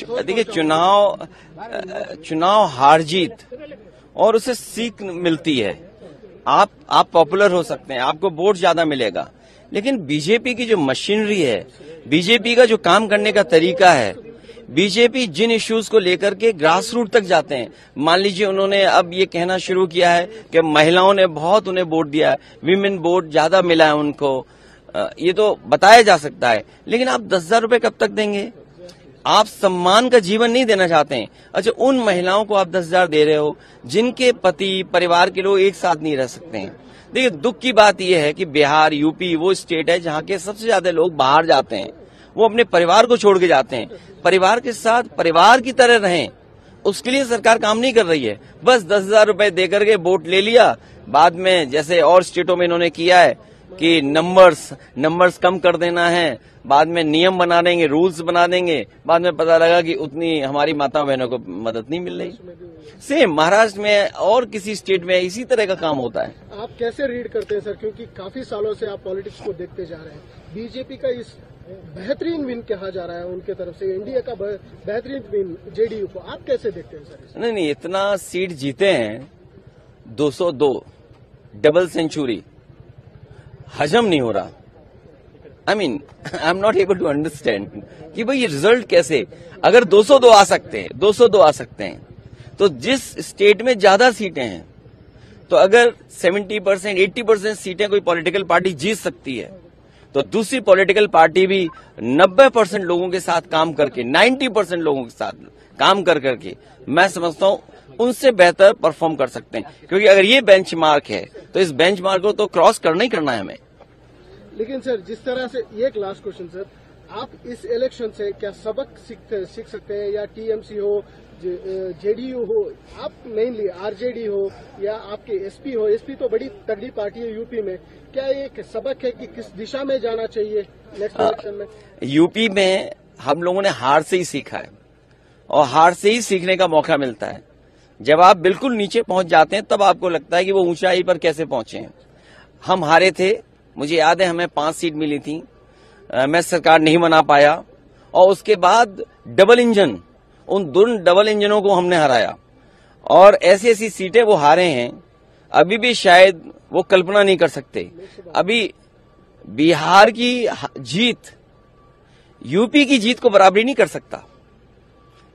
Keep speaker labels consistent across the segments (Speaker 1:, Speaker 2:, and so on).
Speaker 1: देखिए चुनाव हार जीत और उसे सीख मिलती है। आप पॉपुलर हो सकते हैं, आपको वोट ज्यादा मिलेगा, लेकिन बीजेपी की जो मशीनरी है, बीजेपी का जो काम करने का तरीका है, बीजेपी जिन इश्यूज को लेकर के ग्रास रूट तक जाते हैं, मान लीजिए उन्होंने अब ये कहना शुरू किया है कि महिलाओं ने बहुत उन्हें वोट दिया है, विमेन वोट ज्यादा मिला है उनको, ये तो बताया जा सकता है, लेकिन आप 10,000 रुपए कब तक देंगे? आप सम्मान का जीवन नहीं देना चाहते हैं। अच्छा, उन महिलाओं को आप 10,000 दे रहे हो जिनके पति परिवार के लोग एक साथ नहीं रह सकते हैं। देखिए, दुख की बात यह है कि बिहार, यूपी वो स्टेट है जहां के सबसे ज्यादा लोग बाहर जाते हैं, वो अपने परिवार को छोड़ के जाते हैं। परिवार के साथ परिवार की तरह रहें, उसके लिए सरकार काम नहीं कर रही है। बस 10,000 रुपए देकर के वोट ले लिया, बाद में जैसे और स्टेटों में इन्होंने किया है कि नंबर्स कम कर देना है, बाद में नियम बना देंगे, रूल्स बना देंगे, बाद में पता लगा कि उतनी हमारी माता बहनों को मदद नहीं मिल रही। सेम महाराष्ट्र में और किसी स्टेट में इसी तरह का काम होता है।
Speaker 2: आप कैसे रीड करते हैं सर, क्योंकि काफी सालों से आप पॉलिटिक्स को देखते जा रहे हैं, बीजेपी का इस बेहतरीन विन कहा जा रहा है उनके तरफ से, एनडीए का बेहतरीन विन जेडीयू को, आप कैसे देखते हैं सर? नहीं,
Speaker 1: इतना सीट जीते हैं, 202 डबल सेंचुरी, हजम नहीं हो रहा। I am not able to understand कि भाई ये रिजल्ट कैसे, अगर 202 आ सकते हैं तो जिस स्टेट में ज्यादा सीटें हैं, तो अगर 70%, 80% सीटें कोई पॉलिटिकल पार्टी जीत सकती है, तो दूसरी पॉलिटिकल पार्टी भी 90% लोगों के साथ काम करके, 90% लोगों के साथ काम करके मैं समझता हूं उनसे बेहतर परफॉर्म कर सकते हैं। क्योंकि अगर ये बेंचमार्क है तो इस बेंचमार्क को तो क्रॉस करना ही करना है हमें।
Speaker 2: लेकिन सर, जिस तरह से, ये एक लास्ट क्वेश्चन सर, आप इस इलेक्शन से क्या सबक सीख सकते हैं, या टीएमसी हो, जेडीयू हो, आप मेनली आरजेडी हो, या आपके एसपी हो, एसपी तो बड़ी तगड़ी पार्टी है यूपी में, क्या एक सबक है कि किस दिशा में जाना चाहिए नेक्स्ट इलेक्शन में?
Speaker 1: यूपी में हम लोगों ने हार से ही सीखा है, और हार से ही सीखने का मौका मिलता है। जब आप बिल्कुल नीचे पहुंच जाते हैं तब आपको लगता है कि वो ऊंचाई पर कैसे पहुंचे हैं। हम हारे थे, मुझे याद है, हमें 5 सीट मिली थी, मैं सरकार नहीं बना पाया, और उसके बाद डबल इंजन, उन दोनों डबल इंजनों को हमने हराया, और ऐसी ऐसी सीटें वो हारे हैं, अभी भी शायद वो कल्पना नहीं कर सकते। अभी बिहार की जीत यूपी की जीत को बराबरी नहीं कर सकता।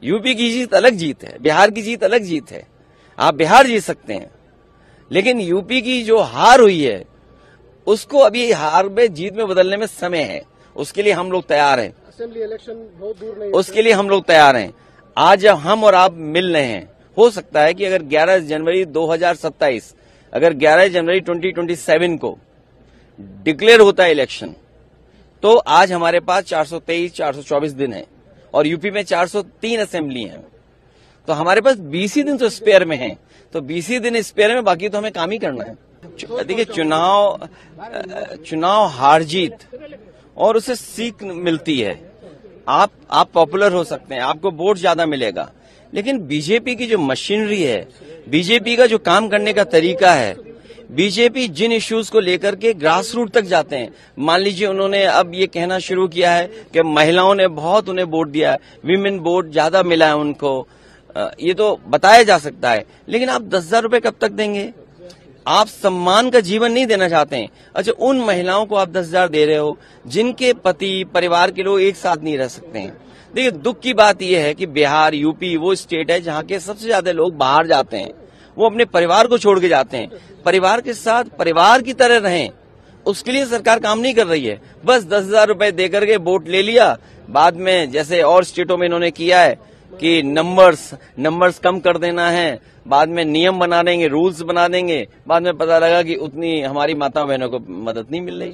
Speaker 1: यूपी की जीत अलग जीत है, बिहार की जीत अलग जीत है। आप बिहार जीत सकते हैं, लेकिन यूपी की जो हार हुई है उसको अभी हार में जीत में बदलने में समय है, उसके लिए हम लोग तैयार हैं।
Speaker 2: असेंबली इलेक्शन बहुत दूर नहीं,
Speaker 1: उसके लिए हम लोग तैयार हैं। आज हम और आप मिल रहे हैं, हो सकता है कि अगर 11 जनवरी 2027, अगर 11 जनवरी 2027 को डिक्लेयर होता है इलेक्शन, तो आज हमारे पास 424 दिन है, और यूपी में 403 असेंबली हैं, तो हमारे पास 20 ही दिन तो स्पेयर में हैं, तो 20 ही दिन स्पेयर में, बाकी तो हमें काम ही करना है। देखिए चुनाव हार जीत और उसे सीख मिलती है। आप पॉपुलर हो सकते हैं, आपको वोट ज्यादा मिलेगा, लेकिन बीजेपी की जो मशीनरी है, बीजेपी का जो काम करने का तरीका है, बीजेपी जिन इश्यूज को लेकर के ग्रास रूट तक जाते हैं, मान लीजिए उन्होंने अब ये कहना शुरू किया है कि महिलाओं ने बहुत उन्हें वोट दिया है, विमेन वोट ज्यादा मिला है उनको, ये तो बताया जा सकता है, लेकिन आप 10,000 रुपए कब तक देंगे? आप सम्मान का जीवन नहीं देना चाहते हैं। अच्छा, उन महिलाओं को आप 10,000 दे रहे हो जिनके पति परिवार के लोग एक साथ नहीं रह सकते हैं। देखिए, दुख की बात यह है कि बिहार, यूपी वो स्टेट है जहां के सबसे ज्यादा लोग बाहर जाते हैं, वो अपने परिवार को छोड़ के जाते हैं। परिवार के साथ परिवार की तरह रहें, उसके लिए सरकार काम नहीं कर रही है। बस 10,000 रुपए देकर के वोट ले लिया, बाद में जैसे और स्टेटों में इन्होंने किया है कि नंबर्स कम कर देना है, बाद में नियम बना देंगे, रूल्स बना देंगे, बाद में पता लगा कि उतनी हमारी माता बहनों को मदद नहीं मिल रही।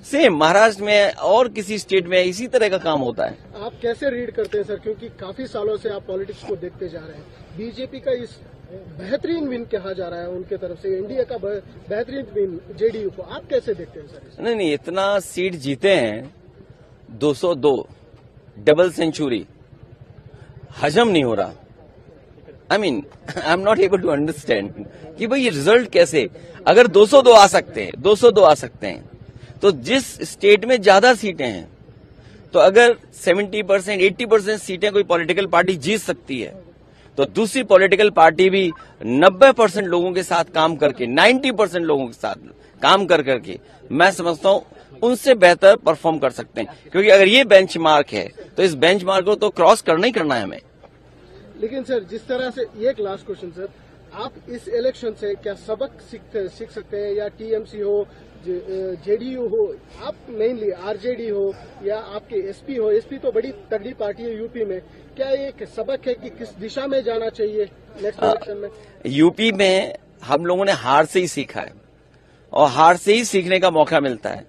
Speaker 1: सेम महाराष्ट्र में और किसी स्टेट में इसी तरह का काम होता है।
Speaker 2: आप कैसे रीड करते हैं सर, क्योंकि काफी सालों से आप पॉलिटिक्स को देखते जा रहे हैं, बीजेपी का इस बेहतरीन विन कहा जा रहा है उनके तरफ से, एनडीए का बेहतरीन विन जेडीयू को, आप कैसे देखते हैं सर?
Speaker 1: नहीं, इतना सीट जीते हैं, 202 डबल सेंचुरी, हजम नहीं हो रहा। I am not able to understand कि भाई ये रिजल्ट कैसे, अगर 202 आ सकते हैं, तो जिस स्टेट में ज्यादा सीटें हैं, तो अगर 70% 80% सीटें कोई पॉलिटिकल पार्टी जीत सकती है, तो दूसरी पॉलिटिकल पार्टी भी 90% लोगों के साथ काम करके 90% लोगों के साथ काम कर करके मैं समझता हूं उनसे बेहतर परफॉर्म कर सकते हैं। क्योंकि अगर ये बेंचमार्क है तो इस बेंचमार्क को तो क्रॉस करना ही करना है हमें।
Speaker 2: लेकिन सर, जिस तरह से एक लास्ट क्वेश्चन सर, आप इस इलेक्शन से क्या सबक सीख सकते हैं, या टीएमसी हो, जेडीयू हो, आप मेनली आरजेडी हो, या आपके एसपी हो, एसपी तो बड़ी तगड़ी पार्टी है यूपी में, क्या एक सबक है कि किस दिशा में जाना चाहिए नेक्स्ट इलेक्शन में?
Speaker 1: यूपी में हम लोगों ने हार से ही सीखा है और हार से ही सीखने का मौका मिलता है।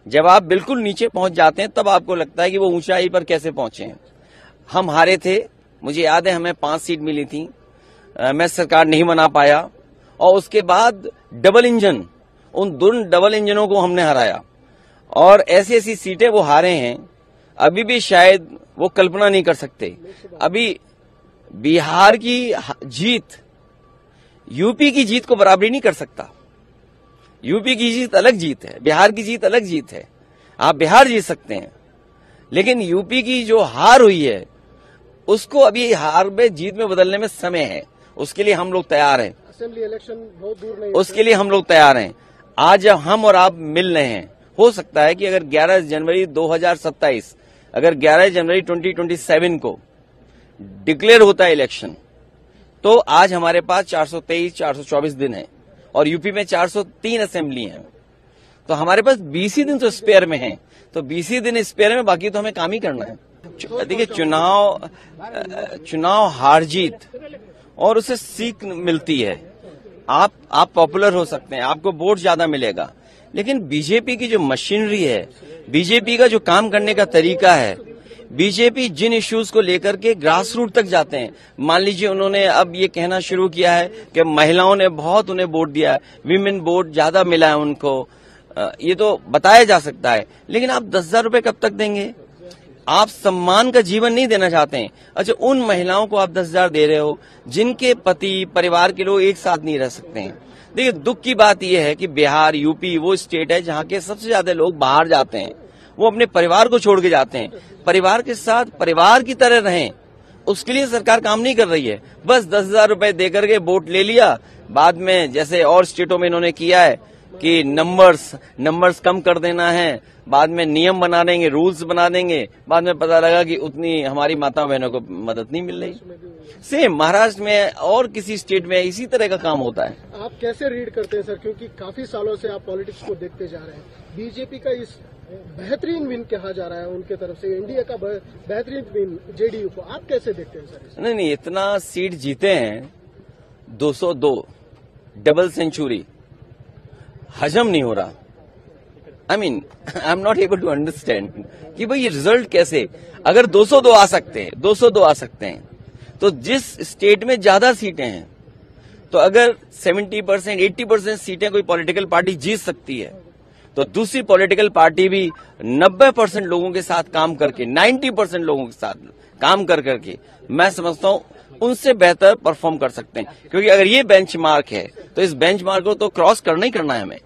Speaker 1: जब आप बिल्कुल नीचे पहुंच जाते हैं तब आपको लगता है कि वो ऊंचाई पर कैसे पहुंचे हैं। हम हारे थे, मुझे याद है हमें 5 सीट मिली थी, मैं सरकार नहीं बना पाया, और उसके बाद डबल इंजन, उन दोनों डबल इंजनों को हमने हराया और ऐसी ऐसी सीटें वो हारे हैं अभी भी शायद वो कल्पना नहीं कर सकते। अभी बिहार की जीत यूपी की जीत को बराबरी नहीं कर सकता। यूपी की जीत अलग जीत है, बिहार की जीत अलग जीत है। आप बिहार जीत सकते हैं, लेकिन यूपी की जो हार हुई है उसको अभी हार में जीत में बदलने में समय है। उसके लिए हम लोग तैयार हैं।
Speaker 2: असेंबली इलेक्शन बहुत दूर नहीं,
Speaker 1: उसके लिए हम लोग तैयार हैं। आज जब हम और आप मिल रहे हैं, हो सकता है कि अगर 11 जनवरी 2027, अगर 11 जनवरी 2027 को डिक्लेयर होता है इलेक्शन, तो आज हमारे पास 423-424 दिन है और यूपी में 403 असेंबली हैं, तो हमारे पास 20 ही दिन तो स्पेयर में है। तो 20 ही दिन स्पेयर में, बाकी तो हमें काम ही करना है। देखिए, चुनाव हार जीत और उससे सीख मिलती है। आप पॉपुलर हो सकते हैं, आपको वोट ज्यादा मिलेगा, लेकिन बीजेपी की जो मशीनरी है, बीजेपी का जो काम करने का तरीका है, बीजेपी जिन इश्यूज को लेकर के ग्रास रूट तक जाते हैं, मान लीजिए उन्होंने अब ये कहना शुरू किया है कि महिलाओं ने बहुत उन्हें वोट दिया है, विमेन वोट ज्यादा मिला है उनको, ये तो बताया जा सकता है, लेकिन आप 10,000 रुपए कब तक देंगे? आप सम्मान का जीवन नहीं देना चाहते हैं। अच्छा, उन महिलाओं को आप 10,000 दे रहे हो जिनके पति, परिवार के लोग एक साथ नहीं रह सकते हैं। देखिए, दुख की बात यह है कि बिहार, यूपी वो स्टेट है जहां के सबसे ज्यादा लोग बाहर जाते हैं, वो अपने परिवार को छोड़ के जाते हैं। परिवार के साथ परिवार की तरह रहें, उसके लिए सरकार काम नहीं कर रही है। बस 10,000 रुपए देकर के वोट ले लिया, बाद में जैसे और स्टेटों में इन्होंने किया है कि नंबर्स कम कर देना है, बाद में नियम बना देंगे, रूल्स बना देंगे, बाद में पता लगा कि उतनी हमारी माता बहनों को मदद नहीं मिल रही। सेम महाराष्ट्र में और किसी स्टेट में इसी तरह का काम होता है।
Speaker 2: आप कैसे रीड करते हैं सर, क्योंकि काफी सालों से आप पॉलिटिक्स को देखते जा रहे हैं, बीजेपी का इस बेहतरीन विन कहा जा रहा है उनके तरफ से, इंडिया का बेहतरीन विन जेडीयू को, आप कैसे देखते हैं सर?
Speaker 1: नहीं, इतना सीट जीते हैं, 202 डबल सेंचुरी, हजम नहीं हो रहा। I am not able to understand कि भाई ये रिजल्ट कैसे, अगर 202 आ सकते हैं, 202 आ सकते हैं, तो जिस स्टेट में ज्यादा सीटें हैं, तो अगर 70% 80% सीटें कोई पॉलिटिकल पार्टी जीत सकती है, तो दूसरी पॉलिटिकल पार्टी भी 90% लोगों के साथ काम करके 90% लोगों के साथ काम कर करके मैं समझता हूं उनसे बेहतर परफॉर्म कर सकते हैं। क्योंकि अगर ये बेंचमार्क है तो इस बेंचमार्क को तो क्रॉस करना ही करना है हमें।